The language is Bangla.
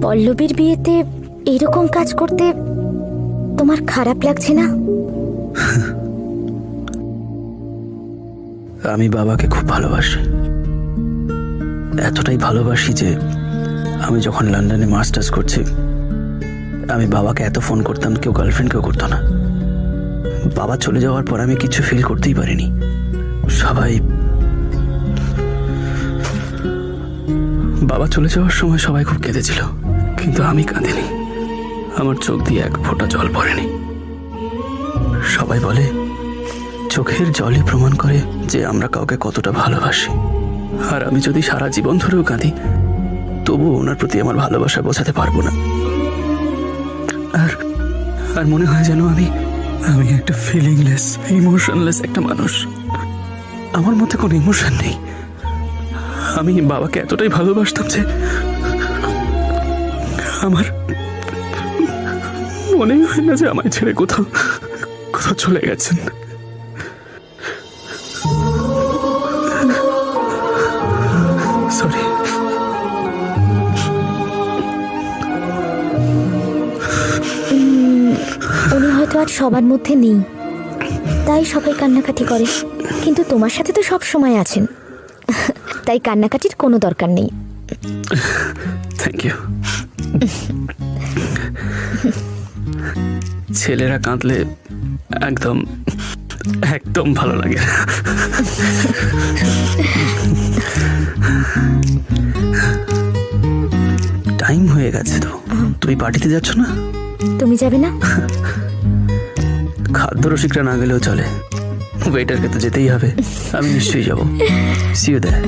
পল্লবীর বিয়েতে এরকম কাজ করতে তোমার খারাপ লাগছে না? আমি বাবাকে খুব ভালোবাসি, এতটাই ভালোবাসি যে আমি যখন লন্ডনে মাস্টার্স করছি আমি বাবাকে এত ফোন করতাম, কেউ গার্লফ্রেন্ড করতো না। বাবা চলে যাওয়ার পর আমি কিছু ফিল করতেই পারিনি। বাবা চলে যাওয়ার সময় সবাই খুব কেঁদেছিল, কিন্তু আমি কাঁদিনি। আমার চোখ দিয়ে এক ফোঁটা জল পড়েনি। সবাই বলে চোখের জলই প্রমাণ করে যে আমরা কাউকে কতটা ভালোবাসি। আর আমি যদি সারা জীবন ধরেও কাঁদি তবুও ওনার প্রতি আমার ভালোবাসা বোঝাতে পারবো না। আর আর মনে হয় যেন আমি একটা ফিলিংলেস, ইমোশনলেস একটা মানুষ। আমার মধ্যে কোনো ইমোশন নেই। আমি বাবাকে এতটাই ভালোবাসতাম যে আমার মনেই হয় না যে আমায় ছেড়ে কোথাও চলে গেছেন। সরি। উনি হয়তো আর সবার মধ্যে নেই, তাই সবাই কান্নাকাটি করে, কিন্তু তোমার সাথে তো সব সময় আছেন, তাই কান্নাকাটির কোনো দরকার নেই। Thank you. ছেলেরা কাঁদলে একদম একদম ভালো লাগে। টাইম হয়ে গেছে তো, তুমি পার্টিতে যাচ্ছ না? তুমি যাবে না? খাদ্য রসিকরা না গেলেও চলে, ওয়েটারকে তো যেতেই হবে। আমি নিশ্চয়ই যাবো। See you there.